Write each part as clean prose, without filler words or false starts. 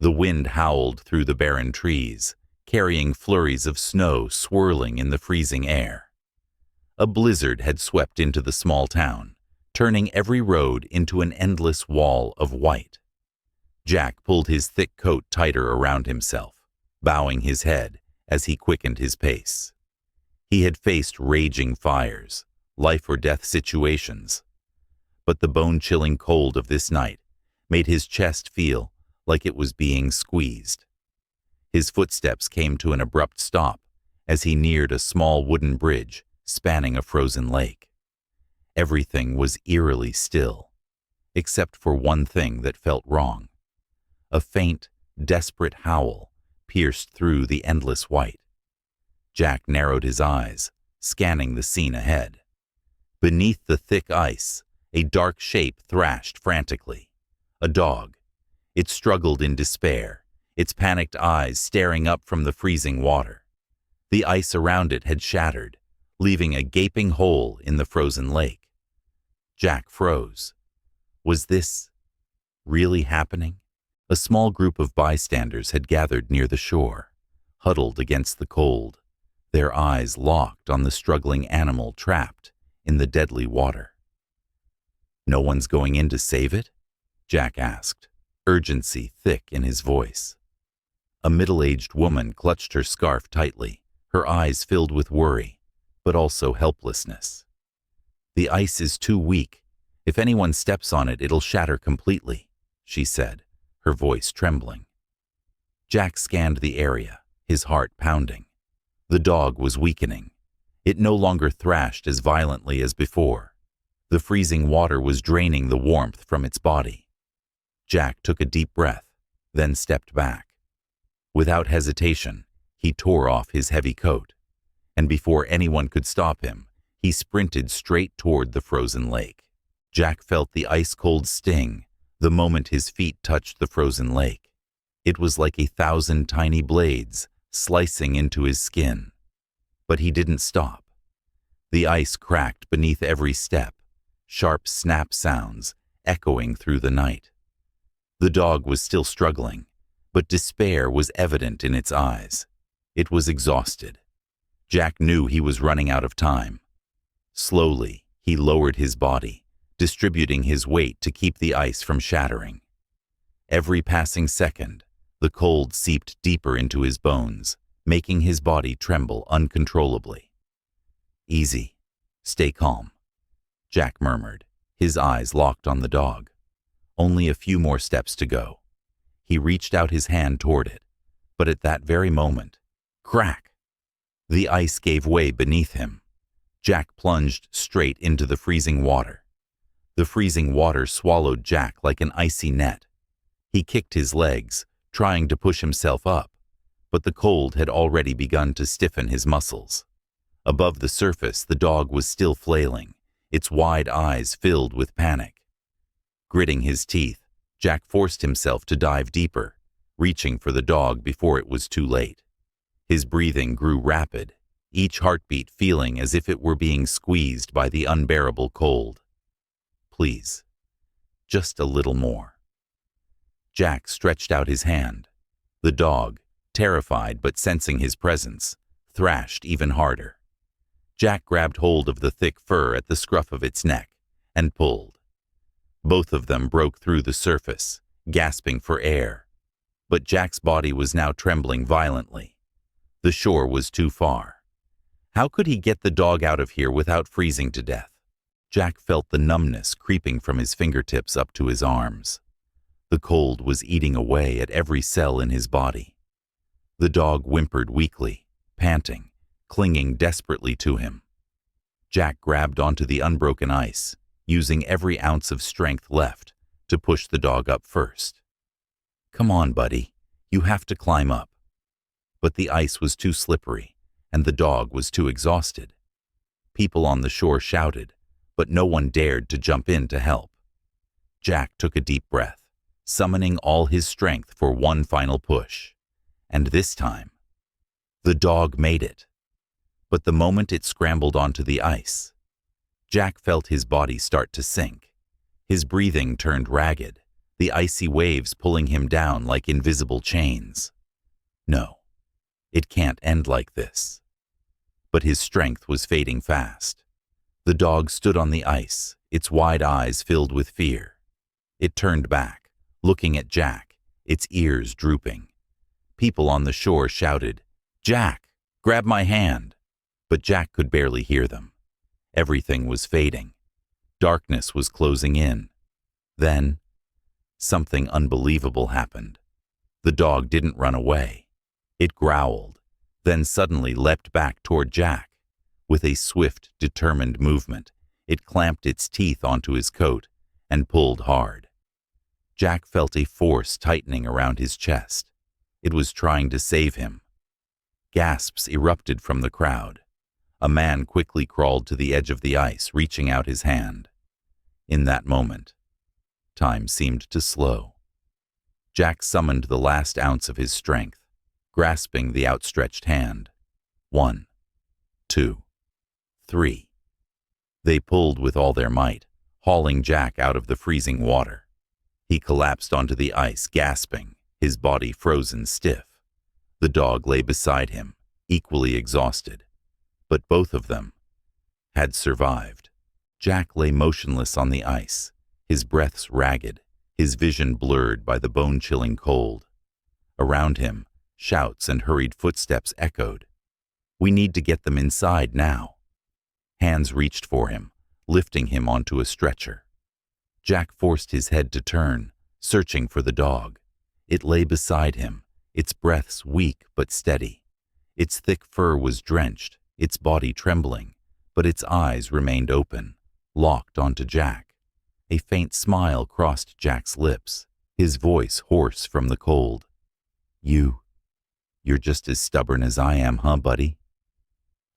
The wind howled through the barren trees, carrying flurries of snow swirling in the freezing air. A blizzard had swept into the small town, turning every road into an endless wall of white. Jack pulled his thick coat tighter around himself, bowing his head as he quickened his pace. He had faced raging fires, life-or-death situations, but the bone-chilling cold of this night made his chest feel like it was being squeezed. His footsteps came to an abrupt stop as he neared a small wooden bridge spanning a frozen lake. Everything was eerily still, except for one thing that felt wrong. A faint, desperate howl pierced through the endless white. Jack narrowed his eyes, scanning the scene ahead. Beneath the thick ice, a dark shape thrashed frantically. A dog. It struggled in despair, its panicked eyes staring up from the freezing water. The ice around it had shattered, leaving a gaping hole in the frozen lake. Jack froze. Was this really happening? A small group of bystanders had gathered near the shore, huddled against the cold, their eyes locked on the struggling animal trapped in the deadly water. "No one's going in to save it?" Jack asked, urgency thick in his voice. A middle-aged woman clutched her scarf tightly, her eyes filled with worry, but also helplessness. "The ice is too weak. If anyone steps on it, it'll shatter completely," she said, her voice trembling. Jack scanned the area, his heart pounding. The dog was weakening. It no longer thrashed as violently as before. The freezing water was draining the warmth from its body. Jack took a deep breath, then stepped back. Without hesitation, he tore off his heavy coat, and before anyone could stop him, he sprinted straight toward the frozen lake. Jack felt the ice-cold sting the moment his feet touched the frozen lake. It was like 1,000 tiny blades slicing into his skin. But he didn't stop. The ice cracked beneath every step, sharp snap sounds echoing through the night. The dog was still struggling, but despair was evident in its eyes. It was exhausted. Jack knew he was running out of time. Slowly, he lowered his body, distributing his weight to keep the ice from shattering. Every passing second, the cold seeped deeper into his bones, making his body tremble uncontrollably. "Easy. Stay calm," Jack murmured, his eyes locked on the dog. Only a few more steps to go. He reached out his hand toward it, but at that very moment, crack! The ice gave way beneath him. Jack plunged straight into the freezing water. The freezing water swallowed Jack like an icy net. He kicked his legs, trying to push himself up, but the cold had already begun to stiffen his muscles. Above the surface, the dog was still flailing, its wide eyes filled with panic. Gritting his teeth, Jack forced himself to dive deeper, reaching for the dog before it was too late. His breathing grew rapid, each heartbeat feeling as if it were being squeezed by the unbearable cold. "Please, just a little more." Jack stretched out his hand. The dog, terrified but sensing his presence, thrashed even harder. Jack grabbed hold of the thick fur at the scruff of its neck and pulled. Both of them broke through the surface, gasping for air. But Jack's body was now trembling violently. The shore was too far. How could he get the dog out of here without freezing to death? Jack felt the numbness creeping from his fingertips up to his arms. The cold was eating away at every cell in his body. The dog whimpered weakly, panting, clinging desperately to him. Jack grabbed onto the unbroken ice, using every ounce of strength left to push the dog up first. "Come on, buddy. You have to climb up." But the ice was too slippery, and the dog was too exhausted. People on the shore shouted, but no one dared to jump in to help. Jack took a deep breath, summoning all his strength for one final push. And this time, the dog made it. But the moment it scrambled onto the ice, Jack felt his body start to sink. His breathing turned ragged, the icy waves pulling him down like invisible chains. No, it can't end like this. But his strength was fading fast. The dog stood on the ice, its wide eyes filled with fear. It turned back, looking at Jack, its ears drooping. People on the shore shouted, "Jack, grab my hand!" But Jack could barely hear them. Everything was fading. Darkness was closing in. Then, something unbelievable happened. The dog didn't run away. It growled, then suddenly leapt back toward Jack. With a swift, determined movement, it clamped its teeth onto his coat and pulled hard. Jack felt a force tightening around his chest. It was trying to save him. Gasps erupted from the crowd. A man quickly crawled to the edge of the ice, reaching out his hand. In that moment, time seemed to slow. Jack summoned the last ounce of his strength, grasping the outstretched hand. 1, 2, 3. They pulled with all their might, hauling Jack out of the freezing water. He collapsed onto the ice, gasping, his body frozen stiff. The dog lay beside him, equally exhausted. But both of them had survived. Jack lay motionless on the ice, his breaths ragged, his vision blurred by the bone-chilling cold. Around him, shouts and hurried footsteps echoed. "We need to get them inside now." Hands reached for him, lifting him onto a stretcher. Jack forced his head to turn, searching for the dog. It lay beside him, its breaths weak but steady. Its thick fur was drenched, its body trembling, but its eyes remained open, locked onto Jack. A faint smile crossed Jack's lips, his voice hoarse from the cold. You're just as stubborn as I am, huh, buddy?"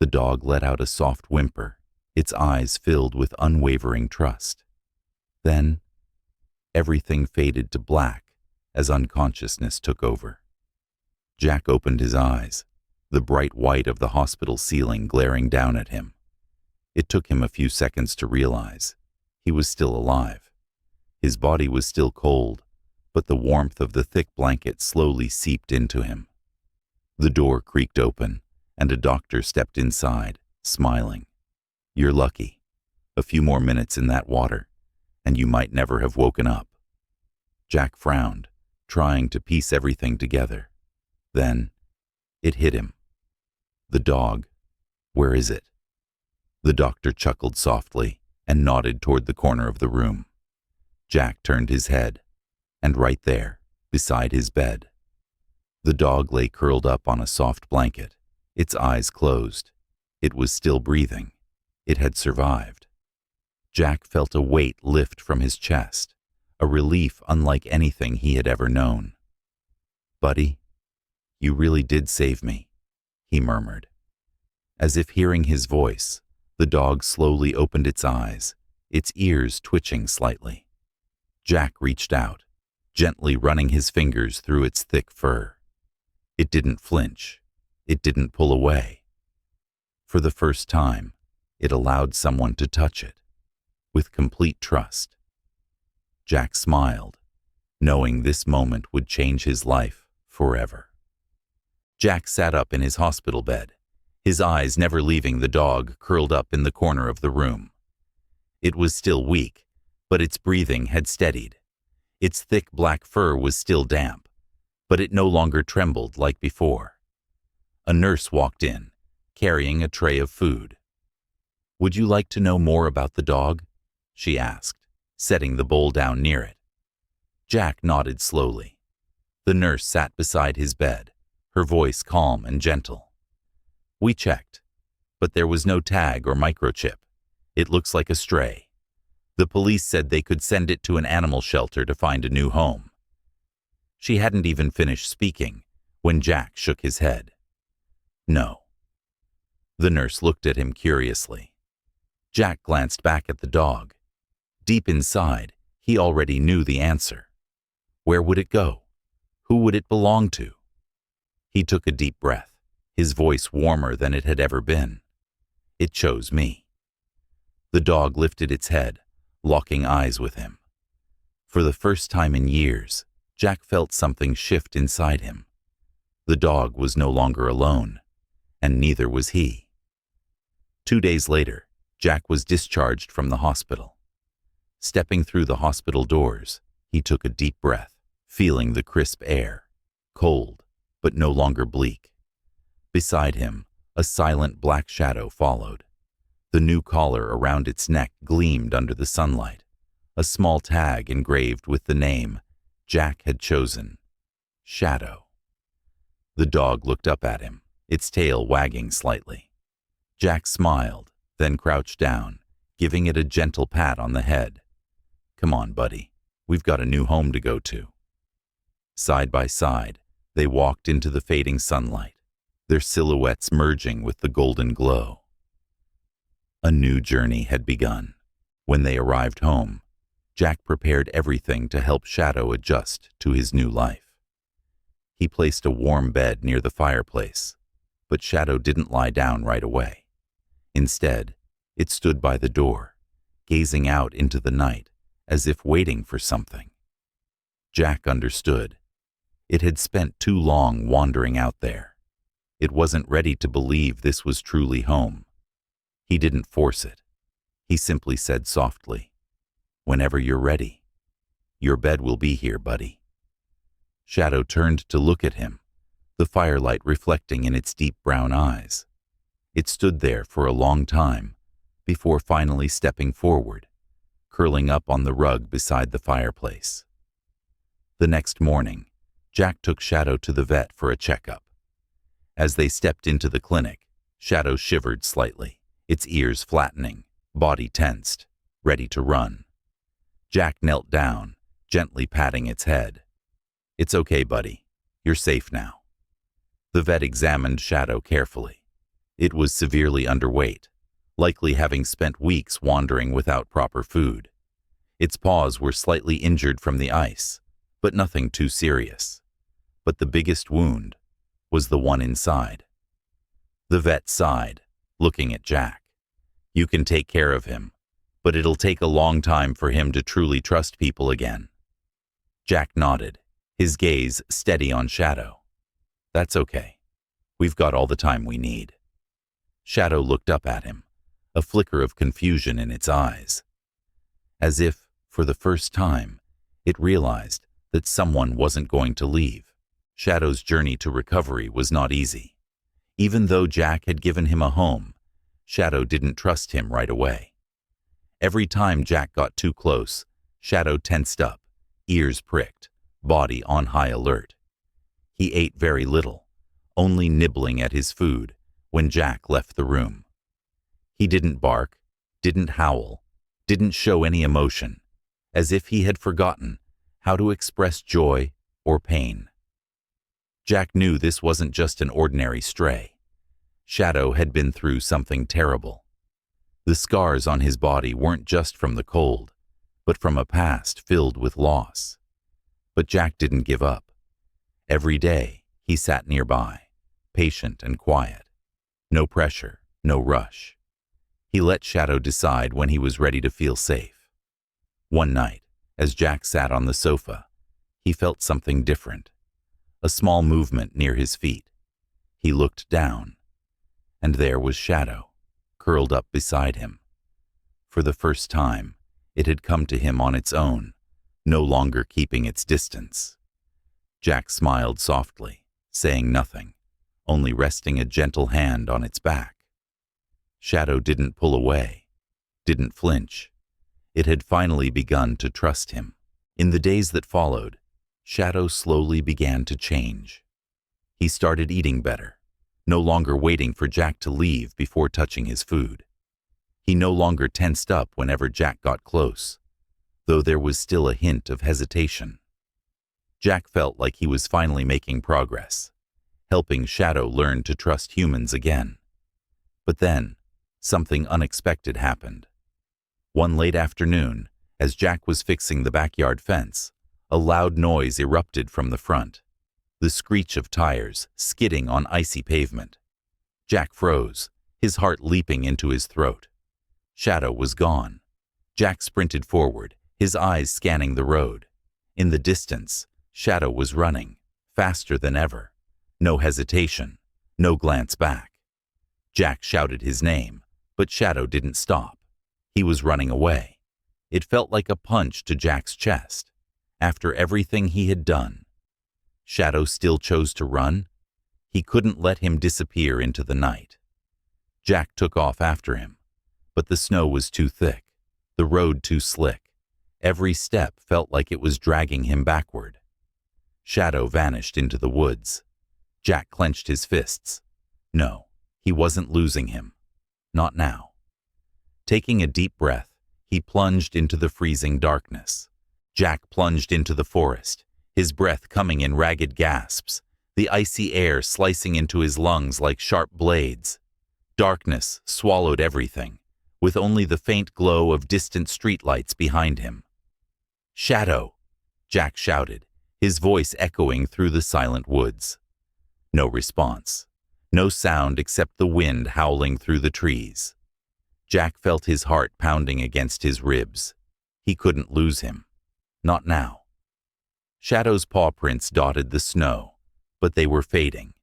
The dog let out a soft whimper, its eyes filled with unwavering trust. Then, everything faded to black as unconsciousness took over. Jack opened his eyes, the bright white of the hospital ceiling glaring down at him. It took him a few seconds to realize he was still alive. His body was still cold, but the warmth of the thick blanket slowly seeped into him. The door creaked open, and a doctor stepped inside, smiling. "You're lucky. A few more minutes in that water, and you might never have woken up." Jack frowned, trying to piece everything together. Then, it hit him. "The dog, where is it?" The doctor chuckled softly and nodded toward the corner of the room. Jack turned his head, and right there, beside his bed, the dog lay curled up on a soft blanket, its eyes closed. It was still breathing. It had survived. Jack felt a weight lift from his chest, a relief unlike anything he had ever known. "Buddy, you really did save me," he murmured. As if hearing his voice, the dog slowly opened its eyes, its ears twitching slightly. Jack reached out, gently running his fingers through its thick fur. It didn't flinch. It didn't pull away. For the first time, it allowed someone to touch it, with complete trust. Jack smiled, knowing this moment would change his life forever. Jack sat up in his hospital bed, his eyes never leaving the dog curled up in the corner of the room. It was still weak, but its breathing had steadied. Its thick black fur was still damp, but it no longer trembled like before. A nurse walked in, carrying a tray of food. "Would you like to know more about the dog?" she asked, setting the bowl down near it. Jack nodded slowly. The nurse sat beside his bed, her voice calm and gentle. "We checked, but there was no tag or microchip. It looks like a stray. The police said they could send it to an animal shelter to find a new home." She hadn't even finished speaking when Jack shook his head. "No." The nurse looked at him curiously. Jack glanced back at the dog. Deep inside, he already knew the answer. Where would it go? Who would it belong to? He took a deep breath, his voice warmer than it had ever been. "It chose me." The dog lifted its head, locking eyes with him. For the first time in years, Jack felt something shift inside him. The dog was no longer alone, and neither was he. 2 days later, Jack was discharged from the hospital. Stepping through the hospital doors, he took a deep breath, feeling the crisp air, cold, but no longer bleak. Beside him, a silent black shadow followed. The new collar around its neck gleamed under the sunlight, a small tag engraved with the name Jack had chosen, Shadow. The dog looked up at him, its tail wagging slightly. Jack smiled, then crouched down, giving it a gentle pat on the head. "Come on, buddy. We've got a new home to go to." Side by side, they walked into the fading sunlight, their silhouettes merging with the golden glow. A new journey had begun. When they arrived home, Jack prepared everything to help Shadow adjust to his new life. He placed a warm bed near the fireplace, but Shadow didn't lie down right away. Instead, it stood by the door, gazing out into the night as if waiting for something. Jack understood. It had spent too long wandering out there. It wasn't ready to believe this was truly home. He didn't force it. He simply said softly, "Whenever you're ready, your bed will be here, buddy." Shadow turned to look at him, the firelight reflecting in its deep brown eyes. It stood there for a long time, before finally stepping forward, curling up on the rug beside the fireplace. The next morning, Jack took Shadow to the vet for a checkup. As they stepped into the clinic, Shadow shivered slightly, its ears flattening, body tensed, ready to run. Jack knelt down, gently patting its head. "It's okay, buddy. You're safe now." The vet examined Shadow carefully. It was severely underweight, likely having spent weeks wandering without proper food. Its paws were slightly injured from the ice, but nothing too serious. But the biggest wound was the one inside. The vet sighed, looking at Jack. "You can take care of him, but it'll take a long time for him to truly trust people again." Jack nodded, his gaze steady on Shadow. "That's okay. We've got all the time we need." Shadow looked up at him, a flicker of confusion in its eyes. As if, for the first time, it realized that someone wasn't going to leave. Shadow's journey to recovery was not easy. Even though Jack had given him a home, Shadow didn't trust him right away. Every time Jack got too close, Shadow tensed up, ears pricked, body on high alert. He ate very little, only nibbling at his food when Jack left the room. He didn't bark, didn't howl, didn't show any emotion, as if he had forgotten how to express joy or pain. Jack knew this wasn't just an ordinary stray. Shadow had been through something terrible. The scars on his body weren't just from the cold, but from a past filled with loss. But Jack didn't give up. Every day, he sat nearby, patient and quiet. No pressure, no rush. He let Shadow decide when he was ready to feel safe. One night, as Jack sat on the sofa, he felt something different. A small movement near his feet. He looked down, and there was Shadow, curled up beside him. For the first time, it had come to him on its own, no longer keeping its distance. Jack smiled softly, saying nothing, only resting a gentle hand on its back. Shadow didn't pull away, didn't flinch. It had finally begun to trust him. In the days that followed, Shadow slowly began to change. He started eating better, no longer waiting for Jack to leave before touching his food. He no longer tensed up whenever Jack got close, though there was still a hint of hesitation. Jack felt like he was finally making progress, helping Shadow learn to trust humans again. But then, something unexpected happened. One late afternoon, as Jack was fixing the backyard fence, a loud noise erupted from the front, the screech of tires skidding on icy pavement. Jack froze, his heart leaping into his throat. Shadow was gone. Jack sprinted forward, his eyes scanning the road. In the distance, Shadow was running, faster than ever. No hesitation, no glance back. Jack shouted his name, but Shadow didn't stop. He was running away. It felt like a punch to Jack's chest. After everything he had done, Shadow still chose to run. He couldn't let him disappear into the night. Jack took off after him, but the snow was too thick, the road too slick. Every step felt like it was dragging him backward. Shadow vanished into the woods. Jack clenched his fists. No, he wasn't losing him. Not now. Taking a deep breath, he plunged into the freezing darkness. Jack plunged into the forest, his breath coming in ragged gasps, the icy air slicing into his lungs like sharp blades. Darkness swallowed everything, with only the faint glow of distant streetlights behind him. "Shadow!" Jack shouted, his voice echoing through the silent woods. No response. No sound except the wind howling through the trees. Jack felt his heart pounding against his ribs. He couldn't lose him. Not now. Shadow's paw prints dotted the snow, but they were fading,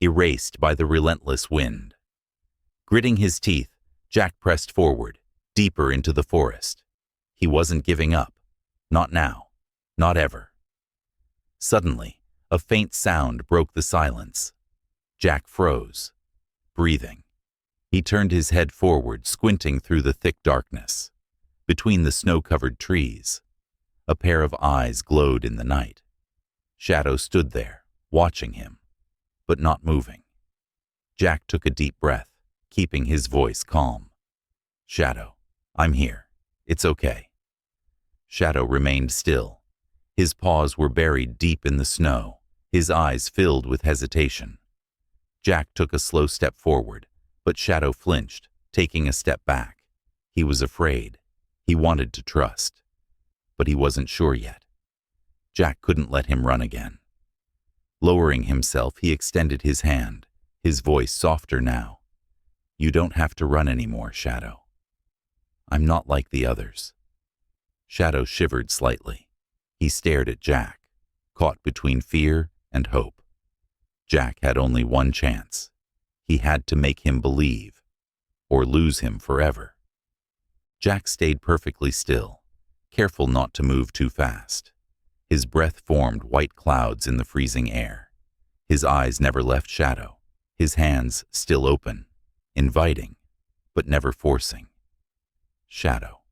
erased by the relentless wind. Gritting his teeth, Jack pressed forward, deeper into the forest. He wasn't giving up. Not now. Not ever. Suddenly, a faint sound broke the silence. Jack froze, breathing. He turned his head forward, squinting through the thick darkness. Between the snow-covered trees, a pair of eyes glowed in the night. Shadow stood there, watching him, but not moving. Jack took a deep breath, keeping his voice calm. "Shadow, I'm here. It's okay." Shadow remained still. His paws were buried deep in the snow, his eyes filled with hesitation. Jack took a slow step forward, but Shadow flinched, taking a step back. He was afraid. He wanted to trust, but he wasn't sure yet. Jack couldn't let him run again. Lowering himself, he extended his hand, his voice softer now. "You don't have to run anymore, Shadow. I'm not like the others." Shadow shivered slightly. He stared at Jack, caught between fear and hope. Jack had only one chance. He had to make him believe, or lose him forever. Jack stayed perfectly still, careful not to move too fast. His breath formed white clouds in the freezing air. His eyes never left Shadow, his hands still open, inviting, but never forcing. "Shadow."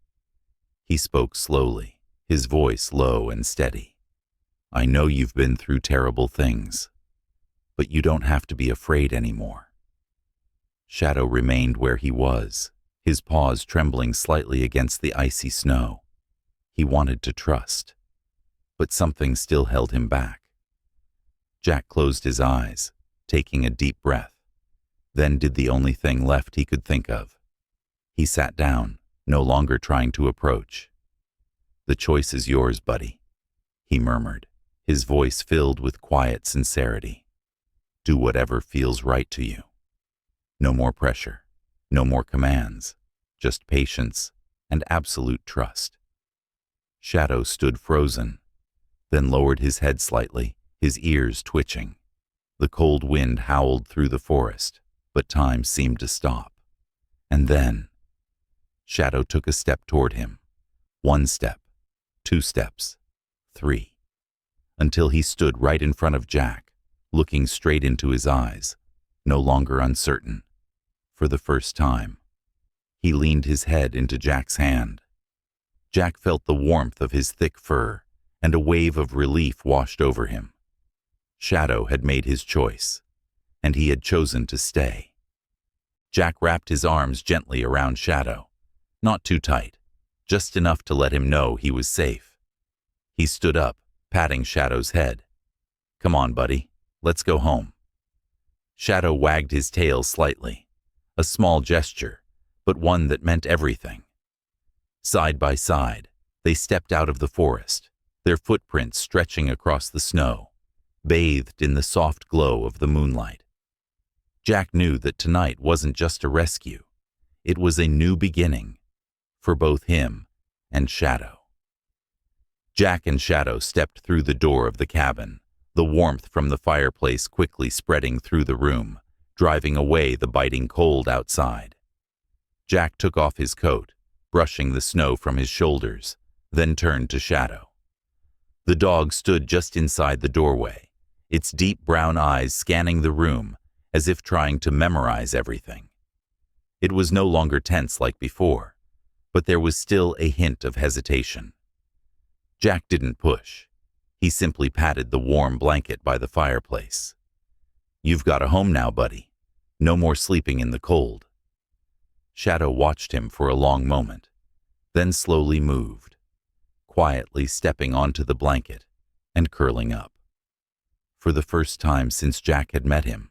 He spoke slowly, his voice low and steady. "I know you've been through terrible things, but you don't have to be afraid anymore." Shadow remained where he was, his paws trembling slightly against the icy snow. He wanted to trust, but something still held him back. Jack closed his eyes, taking a deep breath, then did the only thing left he could think of. He sat down, no longer trying to approach. "The choice is yours, buddy," he murmured, his voice filled with quiet sincerity. "Do whatever feels right to you. No more pressure, no more commands, just patience and absolute trust." Shadow stood frozen, then lowered his head slightly, his ears twitching. The cold wind howled through the forest, but time seemed to stop. And then, Shadow took a step toward him. 1 step, 2 steps, 3, until he stood right in front of Jack, looking straight into his eyes, no longer uncertain. For the first time, he leaned his head into Jack's hand. Jack felt the warmth of his thick fur, and a wave of relief washed over him. Shadow had made his choice, and he had chosen to stay. Jack wrapped his arms gently around Shadow, not too tight, just enough to let him know he was safe. He stood up, patting Shadow's head. "Come on, buddy, let's go home." Shadow wagged his tail slightly, a small gesture, but one that meant everything. Side by side, they stepped out of the forest, their footprints stretching across the snow, bathed in the soft glow of the moonlight. Jack knew that tonight wasn't just a rescue. It was a new beginning, for both him and Shadow. Jack and Shadow stepped through the door of the cabin, the warmth from the fireplace quickly spreading through the room, driving away the biting cold outside. Jack took off his coat, brushing the snow from his shoulders, then turned to Shadow. The dog stood just inside the doorway, its deep brown eyes scanning the room as if trying to memorize everything. It was no longer tense like before, but there was still a hint of hesitation. Jack didn't push. He simply patted the warm blanket by the fireplace. "You've got a home now, buddy. No more sleeping in the cold." Shadow watched him for a long moment, then slowly moved, quietly stepping onto the blanket and curling up. For the first time since Jack had met him,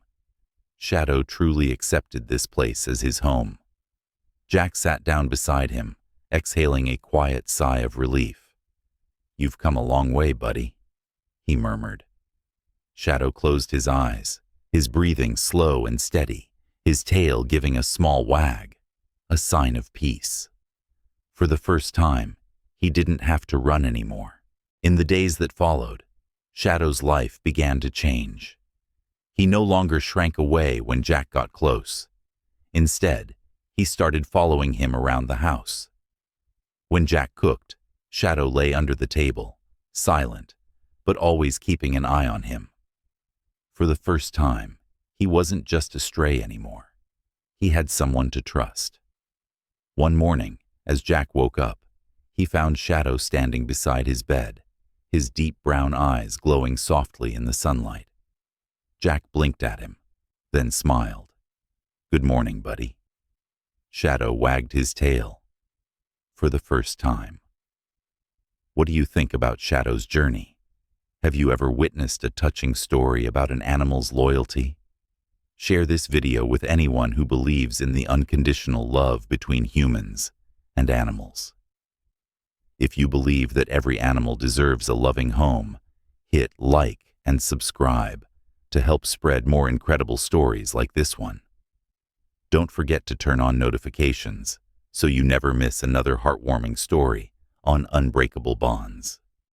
Shadow truly accepted this place as his home. Jack sat down beside him, exhaling a quiet sigh of relief. "You've come a long way, buddy," he murmured. Shadow closed his eyes, his breathing slow and steady, his tail giving a small wag, a sign of peace. For the first time, he didn't have to run anymore. In the days that followed, Shadow's life began to change. He no longer shrank away when Jack got close. Instead, he started following him around the house. When Jack cooked, Shadow lay under the table, silent, but always keeping an eye on him. For the first time, he wasn't just a stray anymore. He had someone to trust. One morning, as Jack woke up, he found Shadow standing beside his bed, his deep brown eyes glowing softly in the sunlight. Jack blinked at him, then smiled. "Good morning, buddy." Shadow wagged his tail. For the first time. What do you think about Shadow's journey? Have you ever witnessed a touching story about an animal's loyalty? Share this video with anyone who believes in the unconditional love between humans and animals. If you believe that every animal deserves a loving home, hit like and subscribe to help spread more incredible stories like this one. Don't forget to turn on notifications so you never miss another heartwarming story on Unbreakable Bonds.